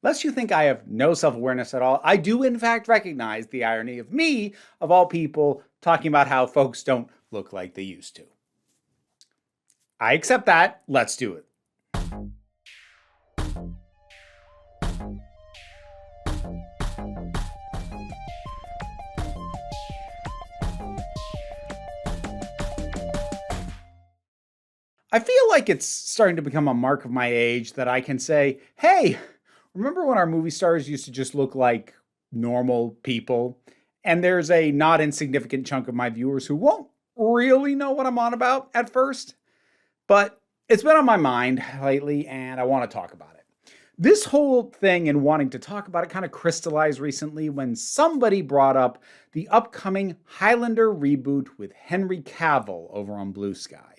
Lest you think I have no self-awareness at all, I do in fact recognize the irony of me, of all people, talking about how folks don't look like they used to. I accept that. Let's do it. I feel like it's starting to become a mark of my age that I can say, hey, remember when our movie stars used to just look like normal people? And there's a not insignificant chunk of my viewers who won't really know what I'm on about at first. But it's been on my mind lately, and I want to talk about it. This whole thing and wanting to talk about it kind of crystallized recently when somebody brought up the upcoming Highlander reboot with Henry Cavill over on Blue Sky.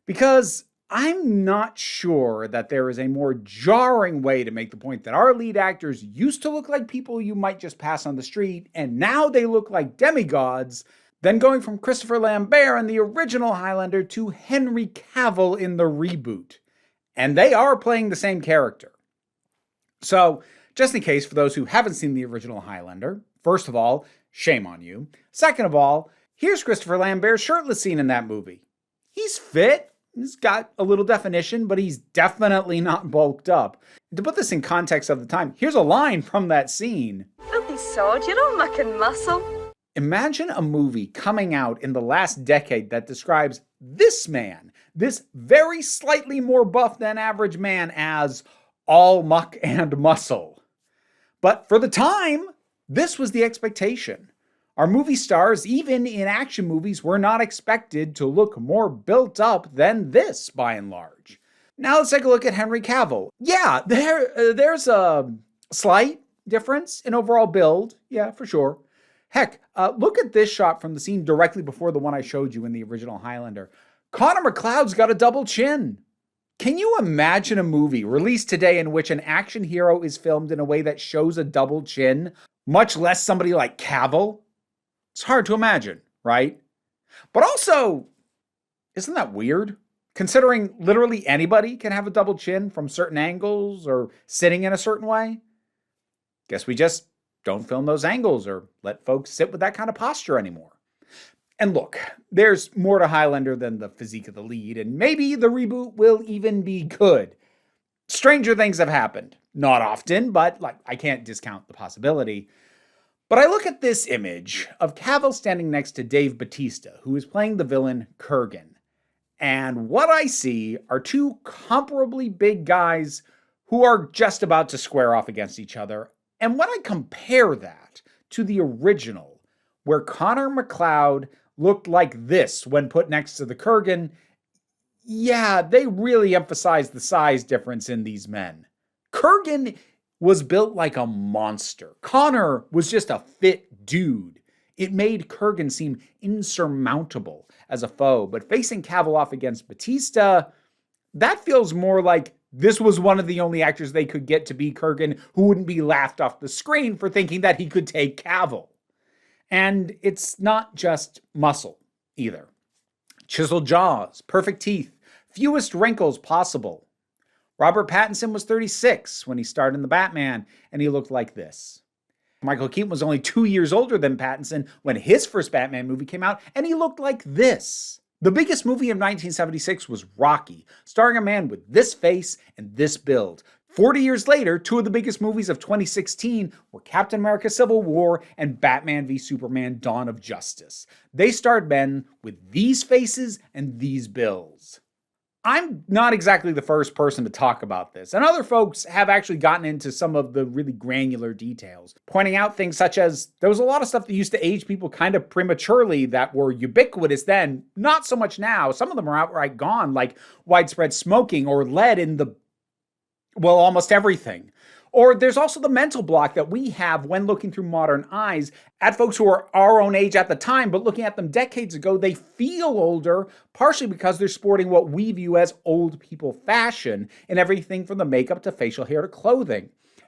Because I'm not sure that there is a more jarring way to make the point that our lead actors used to look like people you might just pass on the street, and now they look like demigods, than going from Christopher Lambert in the original Highlander to Henry Cavill in the reboot. And they are playing the same character. So, just in case for those who haven't seen the original Highlander, first of all, shame on you. Second of all, here's Christopher Lambert's shirtless scene in that movie. He's fit. He's got a little definition, but he's definitely not bulked up. To put this in context of the time, here's a line from that scene. Filthy sod, you're all muck and muscle. Imagine a movie coming out in the last decade that describes this man, this very slightly more buff than average man, as all muck and muscle. But for the time, this was the expectation. Our movie stars, even in action movies, were not expected to look more built up than this, by and large. Now let's take a look at Henry Cavill. Yeah, there's a slight difference in overall build. Yeah, for sure. Heck, look at this shot from the scene directly before the one I showed you in the original Highlander. Connor McLeod's got a double chin. Can you imagine a movie released today in which an action hero is filmed in a way that shows a double chin, much less somebody like Cavill? It's hard to imagine, right? But also, isn't that weird? Considering literally anybody can have a double chin from certain angles or sitting in a certain way. Guess we just don't film those angles or let folks sit with that kind of posture anymore. And look, there's more to Highlander than the physique of the lead, and maybe the reboot will even be good. Stranger things have happened. Not often, but I can't discount the possibility. But I look at this image of Cavill standing next to Dave Bautista, who is playing the villain Kurgan. And what I see are two comparably big guys who are just about to square off against each other. And when I compare that to the original, where Connor McLeod looked like this when put next to the Kurgan, yeah, they really emphasize the size difference in these men. Kurgan was built like a monster. Connor was just a fit dude. It made Kurgan seem insurmountable as a foe, but facing Cavill off against Bautista, that feels more like this was one of the only actors they could get to be Kurgan who wouldn't be laughed off the screen for thinking that he could take Cavill. And it's not just muscle either. Chiseled jaws, perfect teeth, fewest wrinkles possible. Robert Pattinson was 36 when he starred in The Batman, and he looked like this. Michael Keaton was only 2 years older than Pattinson when his first Batman movie came out, and he looked like this. The biggest movie of 1976 was Rocky, starring a man with this face and this build. 40 years later, two of the biggest movies of 2016 were Captain America Civil War and Batman v Superman Dawn of Justice. They starred men with these faces and these builds. I'm not exactly the first person to talk about this, and other folks have actually gotten into some of the really granular details, pointing out things such as there was a lot of stuff that used to age people kind of prematurely that were ubiquitous then, not so much now. Some of them are outright gone, like widespread smoking or lead in almost everything. Or there's also the mental block that we have when looking through modern eyes at folks who are our own age at the time, but looking at them decades ago, they feel older, partially because they're sporting what we view as old people fashion in everything from the makeup to facial hair to clothing.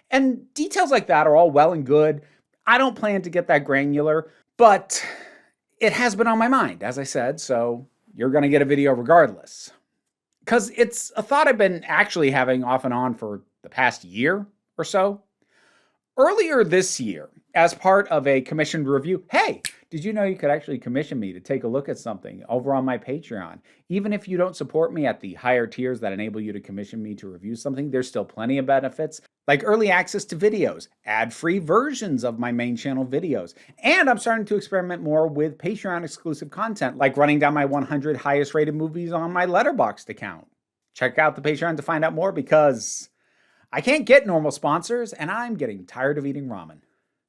And details like that are all well and good. I don't plan to get that granular, but it has been on my mind, as I said, so you're going to get a video regardless. Because it's a thought I've been actually having off and on for the past year or so. Earlier this year, as part of a commissioned review, hey, did you know you could actually commission me to take a look at something over on my Patreon? Even if you don't support me at the higher tiers that enable you to commission me to review something, there's still plenty of benefits, like early access to videos, ad-free versions of my main channel videos, and I'm starting to experiment more with Patreon-exclusive content, like running down my 100 highest-rated movies on my Letterboxd account. Check out the Patreon to find out more, because I can't get normal sponsors, and I'm getting tired of eating ramen.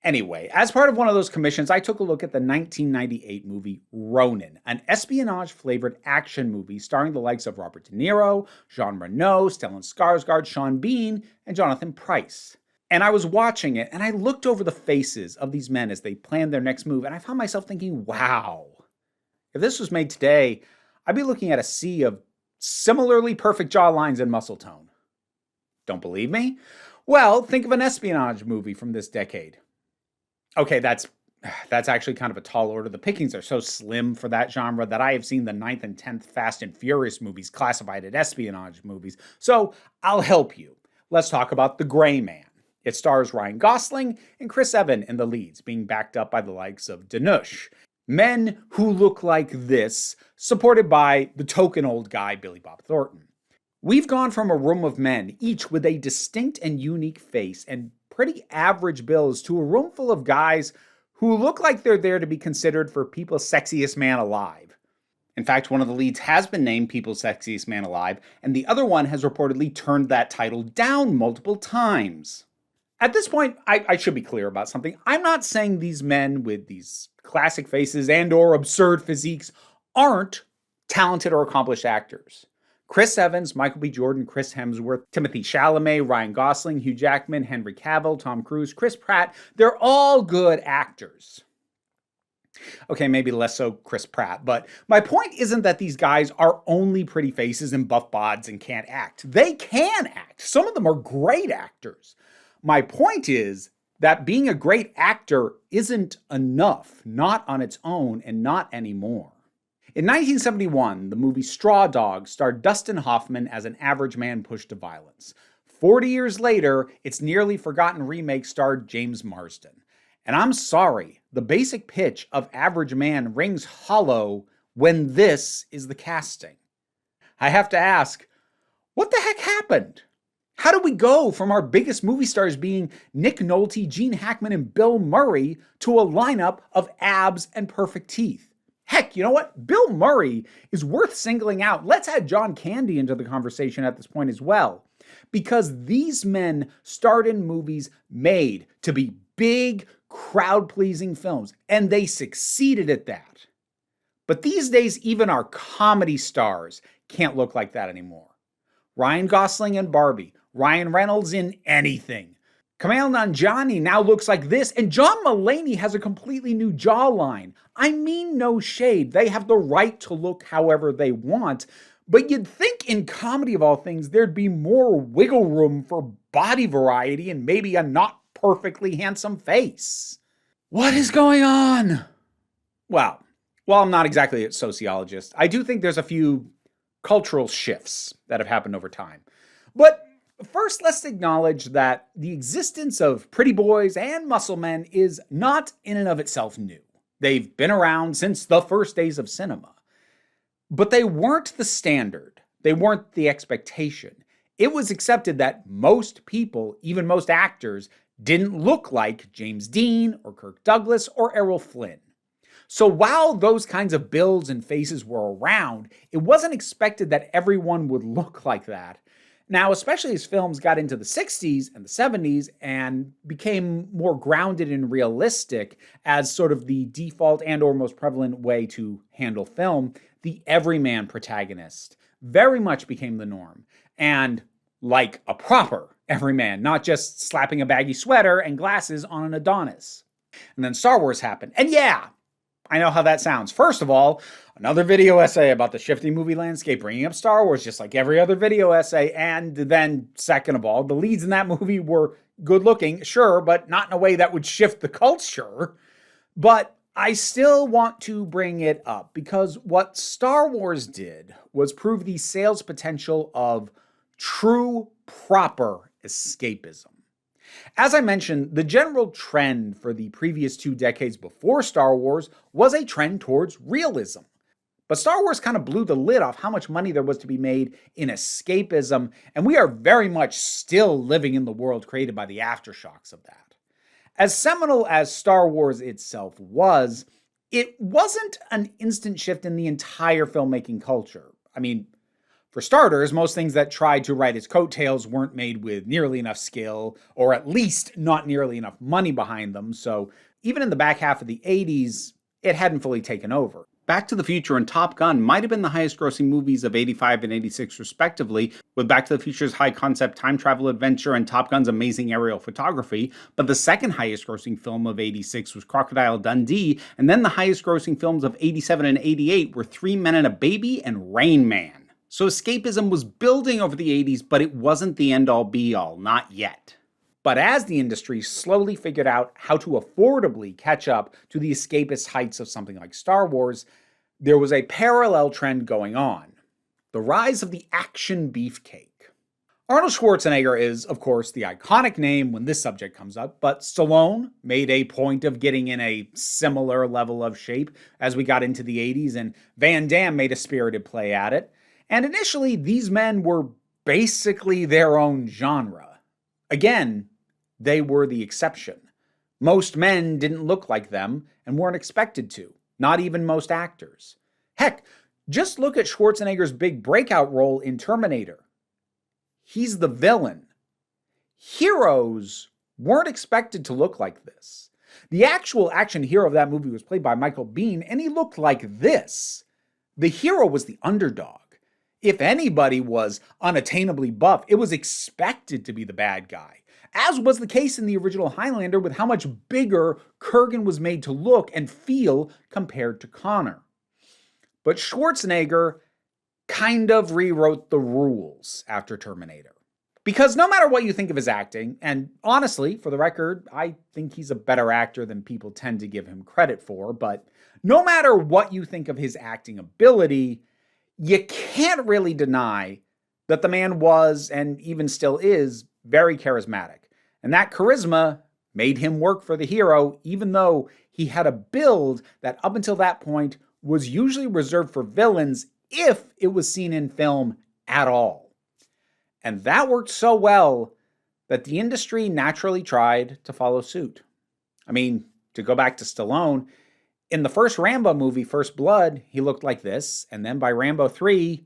Anyway, as part of one of those commissions, I took a look at the 1998 movie Ronin, an espionage-flavored action movie starring the likes of Robert De Niro, Jean Reno, Stellan Skarsgård, Sean Bean, and Jonathan Pryce. And I was watching it, and I looked over the faces of these men as they planned their next move, and I found myself thinking, wow, if this was made today, I'd be looking at a sea of similarly perfect jawlines and muscle tone. Don't believe me? Well, think of an espionage movie from this decade. Okay, that's actually kind of a tall order. The pickings are so slim for that genre that I have seen the 9th and 10th Fast and Furious movies classified as espionage movies. So I'll help you. Let's talk about The Gray Man. It stars Ryan Gosling and Chris Evans in the leads, being backed up by the likes of Danush. Men who look like this, supported by the token old guy, Billy Bob Thornton. We've gone from a room of men, each with a distinct and unique face and pretty average builds, to a room full of guys who look like they're there to be considered for People's Sexiest Man Alive. In fact, one of the leads has been named People's Sexiest Man Alive, and the other one has reportedly turned that title down multiple times. At this point, I should be clear about something. I'm not saying these men with these classic faces and or absurd physiques aren't talented or accomplished actors. Chris Evans, Michael B. Jordan, Chris Hemsworth, Timothée Chalamet, Ryan Gosling, Hugh Jackman, Henry Cavill, Tom Cruise, Chris Pratt, they're all good actors. Okay, maybe less so Chris Pratt, but my point isn't that these guys are only pretty faces and buff bods and can't act. They can act. Some of them are great actors. My point is that being a great actor isn't enough, not on its own and not anymore. In 1971, the movie Straw Dogs starred Dustin Hoffman as an average man pushed to violence. 40 years later, its nearly forgotten remake starred James Marsden. And I'm sorry, the basic pitch of Average Man rings hollow when this is the casting. I have to ask, what the heck happened? How did we go from our biggest movie stars being Nick Nolte, Gene Hackman, and Bill Murray to a lineup of abs and perfect teeth? Heck, you know what? Bill Murray is worth singling out. Let's add John Candy into the conversation at this point as well. Because these men starred in movies made to be big, crowd-pleasing films, and they succeeded at that. But these days, even our comedy stars can't look like that anymore. Ryan Gosling in Barbie, Ryan Reynolds in anything. Kumail Nanjiani now looks like this, and John Mulaney has a completely new jawline. I mean no shade, they have the right to look however they want, but you'd think in comedy of all things there'd be more wiggle room for body variety and maybe a not perfectly handsome face. What is going on? Well, while I'm not exactly a sociologist, I do think there's a few cultural shifts that have happened over time. But first, let's acknowledge that the existence of pretty boys and muscle men is not in and of itself new. They've been around since the first days of cinema. But they weren't the standard. They weren't the expectation. It was accepted that most people, even most actors, didn't look like James Dean or Kirk Douglas or Errol Flynn. So while those kinds of builds and faces were around, it wasn't expected that everyone would look like that. Now, especially as films got into the 60s and the 70s and became more grounded and realistic as sort of the default and or most prevalent way to handle film, the everyman protagonist very much became the norm. And like a proper everyman, not just slapping a baggy sweater and glasses on an Adonis. And then Star Wars happened. And yeah, I know how that sounds. First of all, another video essay about the shifting movie landscape, bringing up Star Wars just like every other video essay. And then, second of all, the leads in that movie were good looking, sure, but not in a way that would shift the culture. But I still want to bring it up because what Star Wars did was prove the sales potential of true, proper escapism. As I mentioned, the general trend for the previous 2 decades before Star Wars was a trend towards realism. But Star Wars kind of blew the lid off how much money there was to be made in escapism, and we are very much still living in the world created by the aftershocks of that. As seminal as Star Wars itself was, it wasn't an instant shift in the entire filmmaking culture. I mean, for starters, most things that tried to ride its coattails weren't made with nearly enough skill, or at least not nearly enough money behind them, so even in the back half of the 80s, it hadn't fully taken over. Back to the Future and Top Gun might have been the highest grossing movies of 85 and 86 respectively, with Back to the Future's high concept time travel adventure and Top Gun's amazing aerial photography, but the second highest grossing film of 86 was Crocodile Dundee, and then the highest grossing films of 87 and 88 were Three Men and a Baby and Rain Man. So escapism was building over the 80s, but it wasn't the end-all be-all, not yet. But as the industry slowly figured out how to affordably catch up to the escapist heights of something like Star Wars, there was a parallel trend going on: the rise of the action beefcake. Arnold Schwarzenegger is, of course, the iconic name when this subject comes up, but Stallone made a point of getting in a similar level of shape as we got into the 80s, and Van Damme made a spirited play at it. And initially, these men were basically their own genre. Again, they were the exception. Most men didn't look like them and weren't expected to, not even most actors. Heck, just look at Schwarzenegger's big breakout role in Terminator. He's the villain. Heroes weren't expected to look like this. The actual action hero of that movie was played by Michael Biehn, and he looked like this. The hero was the underdog. If anybody was unattainably buff, it was expected to be the bad guy, as was the case in the original Highlander with how much bigger Kurgan was made to look and feel compared to Connor. But Schwarzenegger kind of rewrote the rules after Terminator. Because no matter what you think of his acting, and honestly, for the record, I think he's a better actor than people tend to give him credit for, but no matter what you think of his acting ability, you can't really deny that the man was, and even still is, very charismatic. And that charisma made him work for the hero, even though he had a build that up until that point was usually reserved for villains if it was seen in film at all. And that worked so well that the industry naturally tried to follow suit. I mean, to go back to Stallone, in the first Rambo movie, First Blood, he looked like this, and then by Rambo 3,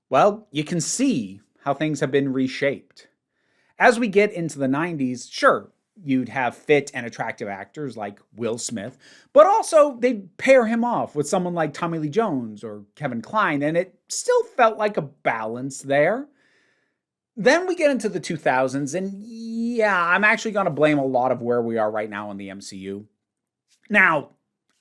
well, you can see how things have been reshaped. As we get into the 90s, sure, you'd have fit and attractive actors like Will Smith, but also they'd pair him off with someone like Tommy Lee Jones or Kevin Kline, and it still felt like a balance there. Then we get into the 2000s, and yeah, I'm actually going to blame a lot of where we are right now in the MCU. Now,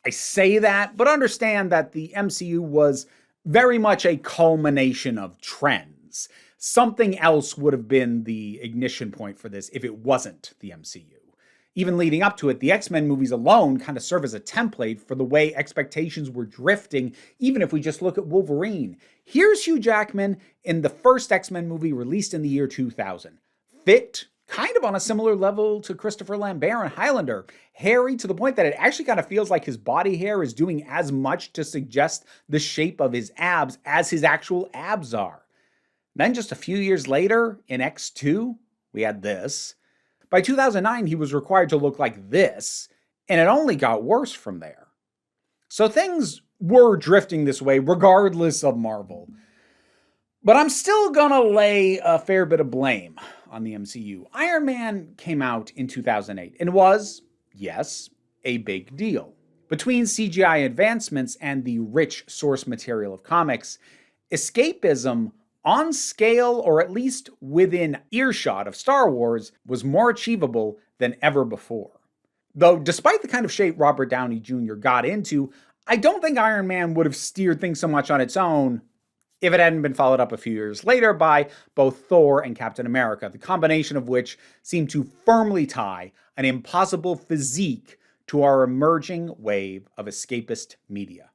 I say that, but understand that the MCU was very much a culmination of trends. Something else would have been the ignition point for this if it wasn't the MCU. Even leading up to it, the X-Men movies alone kind of serve as a template for the way expectations were drifting, even if we just look at Wolverine. Here's Hugh Jackman in the first X-Men movie released in the year 2000. Fit, kind of on a similar level to Christopher Lambert in Highlander. Hairy to the point that it actually kind of feels like his body hair is doing as much to suggest the shape of his abs as his actual abs are. Then just a few years later, in X2, we had this. By 2009, he was required to look like this, and it only got worse from there. So things were drifting this way regardless of Marvel. But I'm still gonna lay a fair bit of blame on the MCU. Iron Man came out in 2008 and was, yes, a big deal. Between CGI advancements and the rich source material of comics, escapism on scale, or at least within earshot of Star Wars, was more achievable than ever before. Though, despite the kind of shape Robert Downey Jr. got into, I don't think Iron Man would have steered things so much on its own if it hadn't been followed up a few years later by both Thor and Captain America, the combination of which seemed to firmly tie an impossible physique to our emerging wave of escapist media.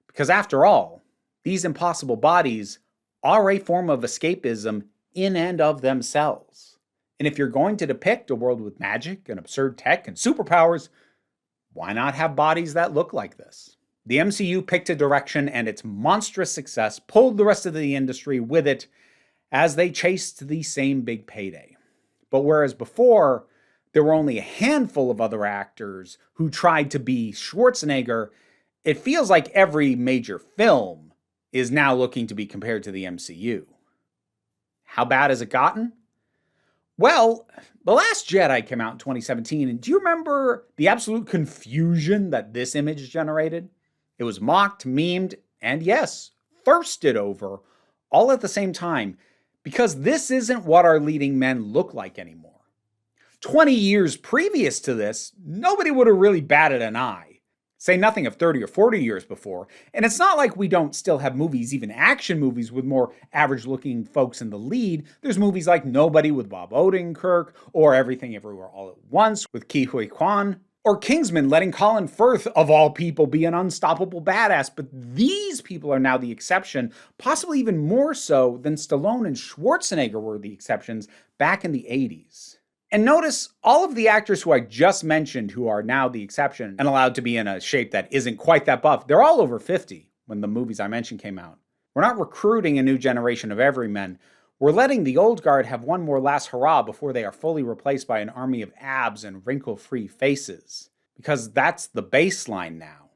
Because after all, these impossible bodies are a form of escapism in and of themselves. And if you're going to depict a world with magic and absurd tech and superpowers, why not have bodies that look like this? The MCU picked a direction, and its monstrous success pulled the rest of the industry with it as they chased the same big payday. But whereas before, there were only a handful of other actors who tried to be Schwarzenegger, it feels like every major film is now looking to be compared to the MCU. How bad has it gotten? Well, The Last Jedi came out in 2017, and do you remember the absolute confusion that this image generated? It was mocked, memed, and yes, thirsted over, all at the same time, because this isn't what our leading men look like anymore. 20 years previous to this, nobody would have really batted an eye. Say nothing of 30 or 40 years before. And it's not like we don't still have movies, even action movies, with more average-looking folks in the lead. There's movies like Nobody with Bob Odenkirk, or Everything Everywhere All at Once with Ke Huy Quan, or Kingsman letting Colin Firth, of all people, be an unstoppable badass. But these people are now the exception, possibly even more so than Stallone and Schwarzenegger were the exceptions back in the 80s. And notice all of the actors who I just mentioned who are now the exception and allowed to be in a shape that isn't quite that buff, they're all over 50 when the movies I mentioned came out. We're not recruiting a new generation of everymen. We're letting the old guard have one more last hurrah before they are fully replaced by an army of abs and wrinkle-free faces. Because that's the baseline now,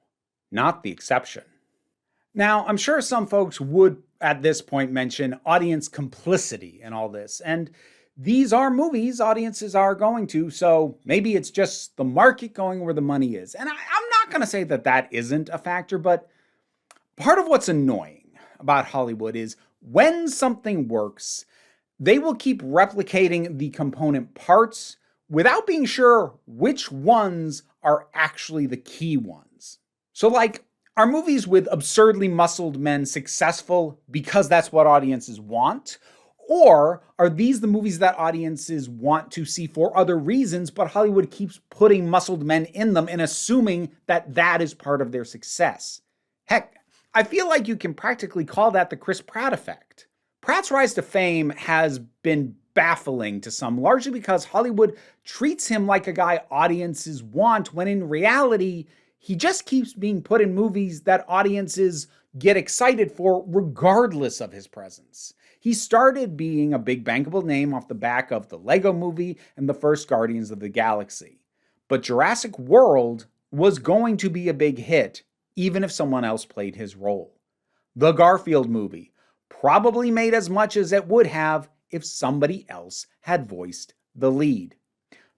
not the exception. Now, I'm sure some folks would at this point mention audience complicity in all this, and these are movies audiences are going to, so maybe it's just the market going where the money is. And I'm not going to say that that isn't a factor, but part of what's annoying about Hollywood is when something works, they will keep replicating the component parts without being sure which ones are actually the key ones. So like, are movies with absurdly muscled men successful because that's what audiences want? Or are these the movies that audiences want to see for other reasons, but Hollywood keeps putting muscled men in them and assuming that that is part of their success? Heck, I feel like you can practically call that the Chris Pratt effect. Pratt's rise to fame has been baffling to some, largely because Hollywood treats him like a guy audiences want, when in reality, he just keeps being put in movies that audiences get excited for regardless of his presence. He started being a big bankable name off the back of the Lego Movie and the first Guardians of the Galaxy. But Jurassic World was going to be a big hit, even if someone else played his role. The Garfield movie probably made as much as it would have if somebody else had voiced the lead.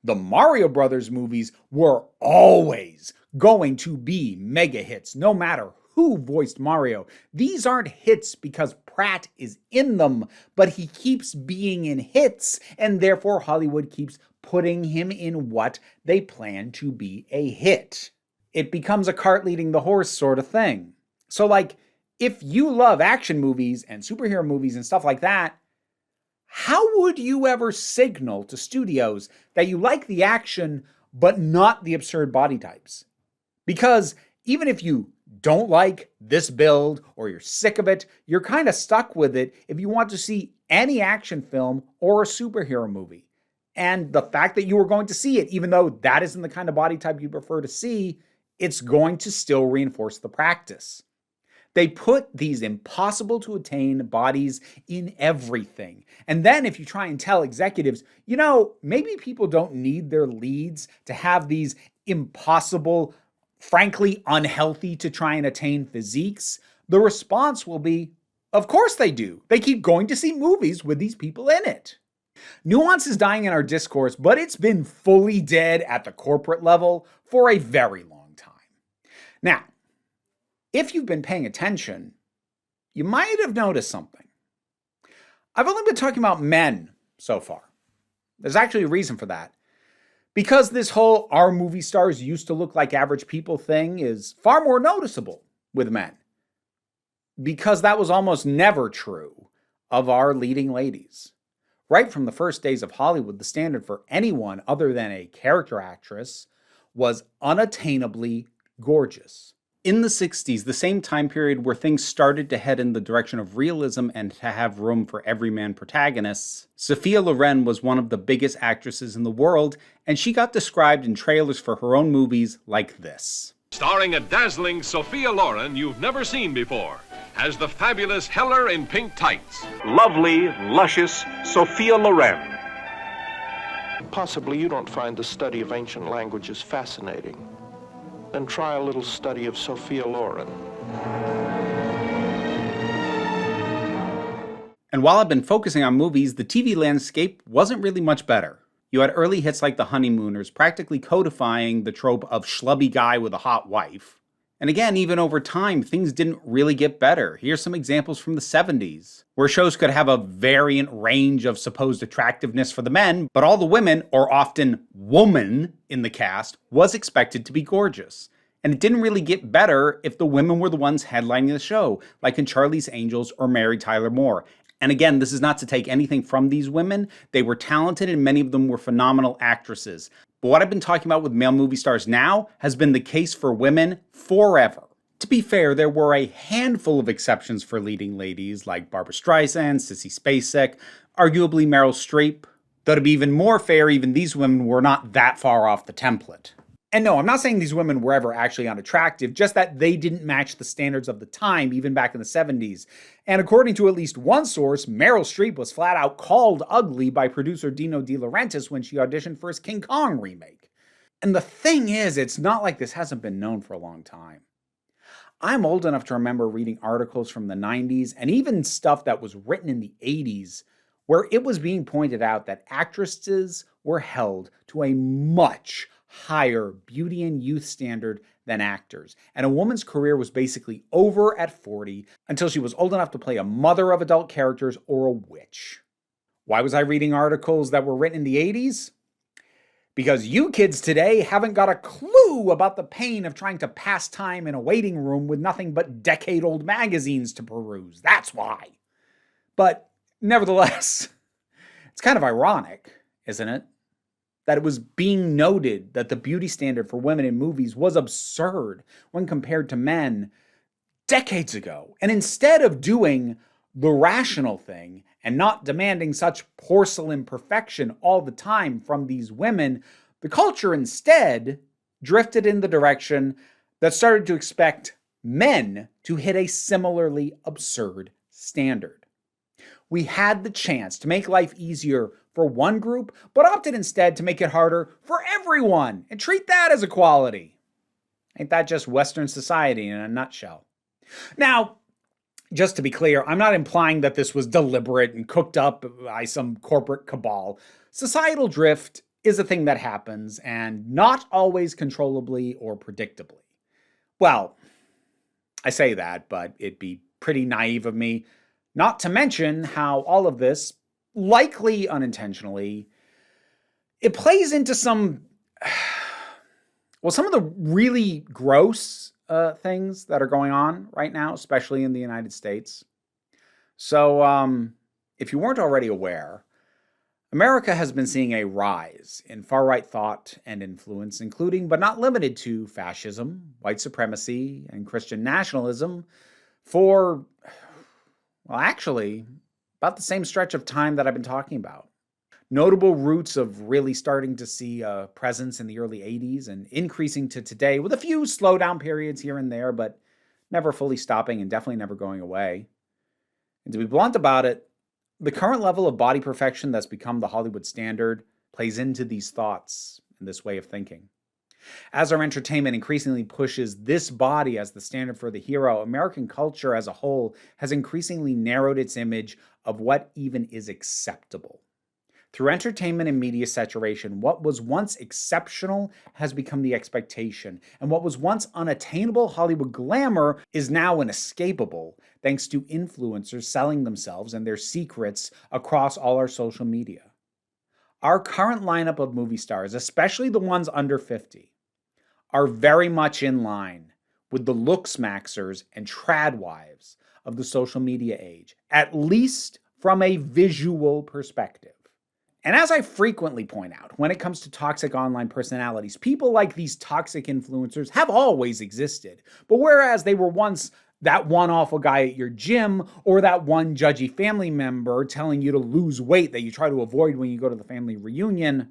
The Mario Brothers movies were always going to be mega hits, no matter who voiced Mario. These aren't hits because Pratt is in them, but he keeps being in hits, and therefore Hollywood keeps putting him in what they plan to be a hit. It becomes a cart leading the horse sort of thing. So like, if you love action movies and superhero movies and stuff like that, how would you ever signal to studios that you like the action but not the absurd body types? Because even if you don't like this build or you're sick of it, you're kind of stuck with it if you want to see any action film or a superhero movie. And the fact that you are going to see it, even though that isn't the kind of body type you prefer to see, it's going to still reinforce the practice. They put these impossible to attain bodies in everything. And then if you try and tell executives, you know, maybe people don't need their leads to have these impossible, frankly unhealthy to try and attain physiques, the response will be, of course they do. They keep going to see movies with these people in it. Nuance is dying in our discourse, but it's been fully dead at the corporate level for a very long time. Now, if you've been paying attention, you might have noticed something. I've only been talking about men so far. There's actually a reason for that. Because this whole "our movie stars used to look like average people" thing is far more noticeable with men. Because that was almost never true of our leading ladies. Right from the first days of Hollywood, the standard for anyone other than a character actress was unattainably gorgeous. In the 60s, the same time period where things started to head in the direction of realism and to have room for everyman protagonists, Sophia Loren was one of the biggest actresses in the world, and she got described in trailers for her own movies like this. Starring a dazzling Sophia Loren you've never seen before, as the fabulous Heller in pink tights. Lovely, luscious Sophia Loren. Possibly you don't find the study of ancient languages fascinating. Then try a little study of Sophia Loren. And while I've been focusing on movies, the TV landscape wasn't really much better. You had early hits like The Honeymooners, practically codifying the trope of schlubby guy with a hot wife. And again, even over time, things didn't really get better. Here's some examples from the 70s, where shows could have a variant range of supposed attractiveness for the men, but all the women, or often woman, in the cast was expected to be gorgeous. And it didn't really get better if the women were the ones headlining the show, like in Charlie's Angels or Mary Tyler Moore. And again, this is not to take anything from these women. They were talented and many of them were phenomenal actresses. But what I've been talking about with male movie stars now has been the case for women forever. To be fair, there were a handful of exceptions for leading ladies like Barbra Streisand, Sissy Spacek, arguably Meryl Streep. Though to be even more fair, even these women were not that far off the template. And no, I'm not saying these women were ever actually unattractive, just that they didn't match the standards of the time, even back in the 70s. And according to at least one source, Meryl Streep was flat out called ugly by producer Dino De Laurentiis when she auditioned for his King Kong remake. And the thing is, it's not like this hasn't been known for a long time. I'm old enough to remember reading articles from the 90s and even stuff that was written in the 80s where it was being pointed out that actresses were held to a much higher beauty and youth standard than actors, and a woman's career was basically over at 40 until she was old enough to play a mother of adult characters or a witch. Why was I reading articles that were written in the 80s? Because you kids today haven't got a clue about the pain of trying to pass time in a waiting room with nothing but decade-old magazines to peruse. That's why. But nevertheless, it's kind of ironic, isn't it? That it was being noted that the beauty standard for women in movies was absurd when compared to men decades ago. And instead of doing the rational thing and not demanding such porcelain perfection all the time from these women, the culture instead drifted in the direction that started to expect men to hit a similarly absurd standard. We had the chance to make life easier for one group, but opted instead to make it harder for everyone and treat that as equality. Ain't that just Western society in a nutshell? Now, just to be clear, I'm not implying that this was deliberate and cooked up by some corporate cabal. Societal drift is a thing that happens, and not always controllably or predictably. Well, I say that, but it'd be pretty naive of me not to mention how all of this, likely unintentionally, it plays into some of the really gross things that are going on right now, especially in the United States. So, if you weren't already aware, America has been seeing a rise in far-right thought and influence, including but not limited to fascism, white supremacy, and Christian nationalism for, well, actually, about the same stretch of time that I've been talking about. Notable roots of really starting to see a presence in the early 80s and increasing to today with a few slowdown periods here and there, but never fully stopping and definitely never going away. And to be blunt about it, the current level of body perfection that's become the Hollywood standard plays into these thoughts and this way of thinking. As our entertainment increasingly pushes this body as the standard for the hero, American culture as a whole has increasingly narrowed its image of what even is acceptable. Through entertainment and media saturation, what was once exceptional has become the expectation, and what was once unattainable Hollywood glamour is now inescapable, thanks to influencers selling themselves and their secrets across all our social media. Our current lineup of movie stars, especially the ones under 50, are very much in line with the looks-maxers and tradwives of the social media age, at least from a visual perspective. And as I frequently point out, when it comes to toxic online personalities, people like these toxic influencers have always existed. But whereas they were once that one awful guy at your gym or that one judgy family member telling you to lose weight that you try to avoid when you go to the family reunion,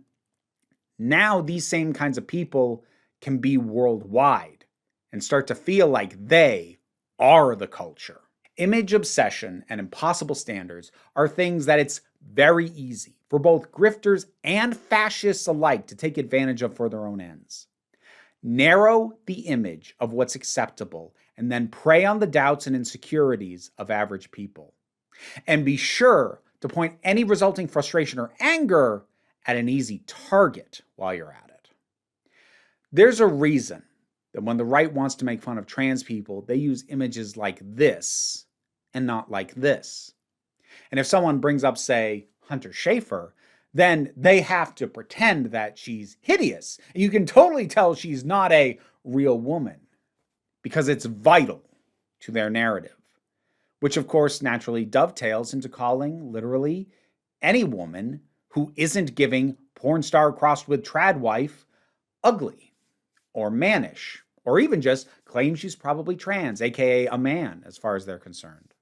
now these same kinds of people can be worldwide and start to feel like they are the culture. Image obsession and impossible standards are things that it's very easy for both grifters and fascists alike to take advantage of for their own ends. Narrow the image of what's acceptable and then prey on the doubts and insecurities of average people. And be sure to point any resulting frustration or anger at an easy target while you're at it. There's a reason that when the right wants to make fun of trans people, they use images like this and not like this. And if someone brings up, say, Hunter Schafer, then they have to pretend that she's hideous. You can totally tell she's not a real woman because it's vital to their narrative, which of course naturally dovetails into calling literally any woman who isn't giving porn star crossed with trad wife ugly or mannish, or even just claim she's probably trans, aka a man, as far as they're concerned.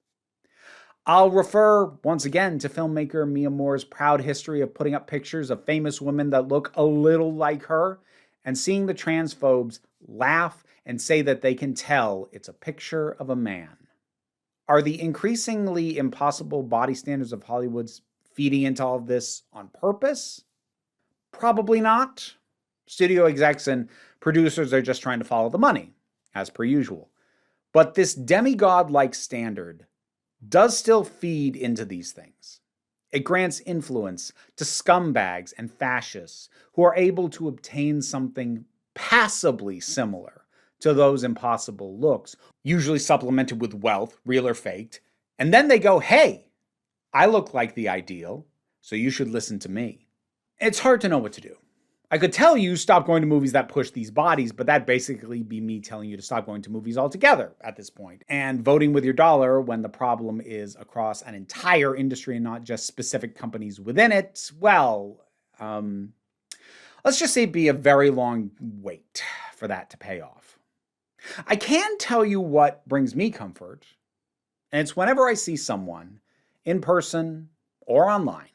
I'll refer once again to filmmaker Mia Moore's proud history of putting up pictures of famous women that look a little like her and seeing the transphobes laugh and say that they can tell it's a picture of a man. Are the increasingly impossible body standards of Hollywood's feeding into all of this on purpose? Probably not. Studio execs and producers are just trying to follow the money, as per usual. But this demigod-like standard does still feed into these things. It grants influence to scumbags and fascists who are able to obtain something passably similar to those impossible looks, usually supplemented with wealth, real or faked, and then they go, hey, I look like the ideal, so you should listen to me. It's hard to know what to do. I could tell you stop going to movies that push these bodies, but that'd basically be me telling you to stop going to movies altogether at this point. And voting with your dollar when the problem is across an entire industry and not just specific companies within it, well, let's just say it'd be a very long wait for that to pay off. I can tell you what brings me comfort, and it's whenever I see someone, in person or online,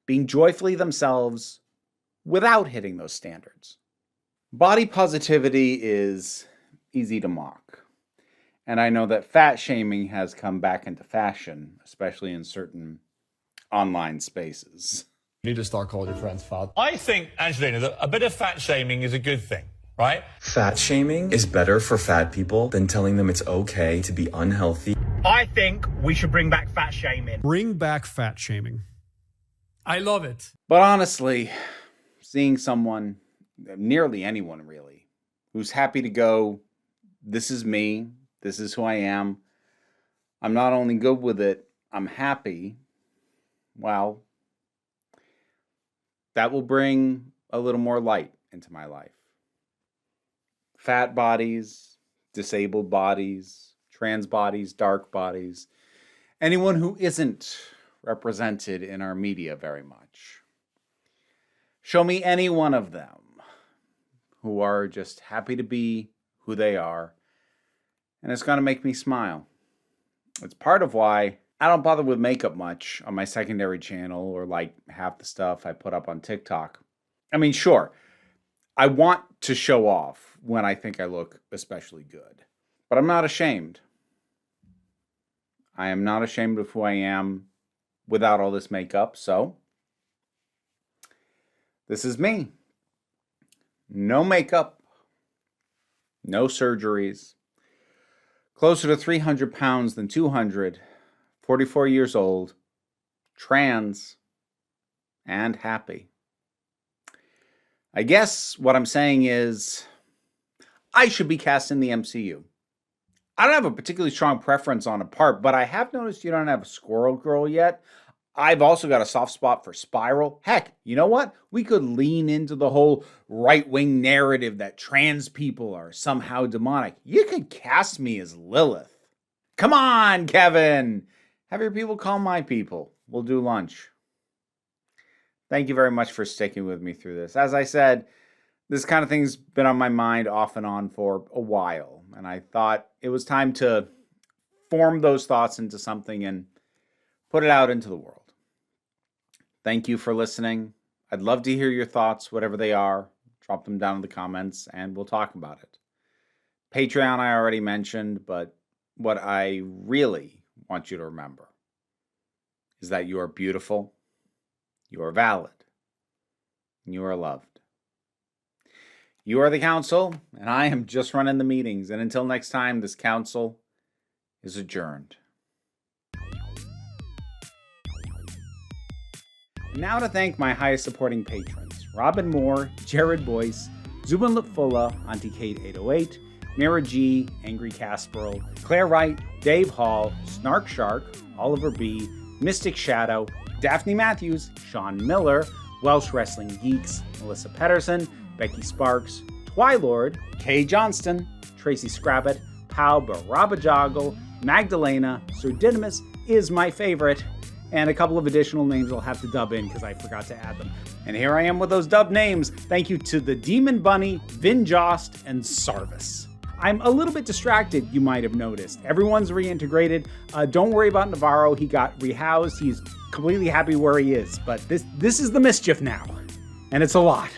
being joyfully themselves without hitting those standards. Body positivity is easy to mock. And I know that fat shaming has come back into fashion, especially in certain online spaces. You need to start calling your friends fat. I think, Angelina, that a bit of fat shaming is a good thing, right? Fat shaming is better for fat people than telling them it's okay to be unhealthy. I think we should bring back fat shaming. Bring back fat shaming. I love it. But honestly, seeing someone, nearly anyone really, who's happy to go, this is me, this is who I am, I'm not only good with it, I'm happy, well, that will bring a little more light into my life. Fat bodies, disabled bodies, trans bodies, dark bodies, anyone who isn't represented in our media very much. Show me any one of them who are just happy to be who they are, and it's going to make me smile. It's part of why I don't bother with makeup much on my secondary channel or like half the stuff I put up on TikTok. I mean, sure, I want to show off when I think I look especially good, but I'm not ashamed. I am not ashamed of who I am without all this makeup, so this is me. No makeup, no surgeries, closer to 300 pounds than 200, 44 years old, trans, and happy. I guess what I'm saying is I should be cast in the MCU. I don't have a particularly strong preference on a part, but I have noticed you don't have a Squirrel Girl yet. I've also got a soft spot for Spiral. Heck, you know what? We could lean into the whole right-wing narrative that trans people are somehow demonic. You could cast me as Lilith. Come on, Kevin! Have your people call my people. We'll do lunch. Thank you very much for sticking with me through this. As I said, this kind of thing's been on my mind off and on for a while, and I thought it was time to form those thoughts into something and put it out into the world. Thank you for listening. I'd love to hear your thoughts, whatever they are. Drop them down in the comments, and we'll talk about it. Patreon I already mentioned, but what I really want you to remember is that you are beautiful, you are valid, and you are loved. You are the council, and I am just running the meetings. And until next time, this council is adjourned. Now to thank my highest supporting patrons: Robin Moore, Jared Boyce, Zubin Lipfula, Auntie Kate 808, Mira G, Angry Casperl, Claire Wright, Dave Hall, Snark Shark, Oliver B, Mystic Shadow, Daphne Matthews, Sean Miller, Welsh Wrestling Geeks, Melissa Pedersen, Becky Sparks, Twilord, Kay Johnston, Tracy Scrabbit, Pal Barabajoggle, Magdalena, Sir Didymus is my favorite, and a couple of additional names I'll have to dub in because I forgot to add them. And here I am with those dubbed names. Thank you to the Demon Bunny, Vin Jost, and Sarvis. I'm a little bit distracted, you might have noticed. Everyone's reintegrated. Don't worry about Navarro. He got rehoused. He's completely happy where he is. But this is the mischief now. And it's a lot.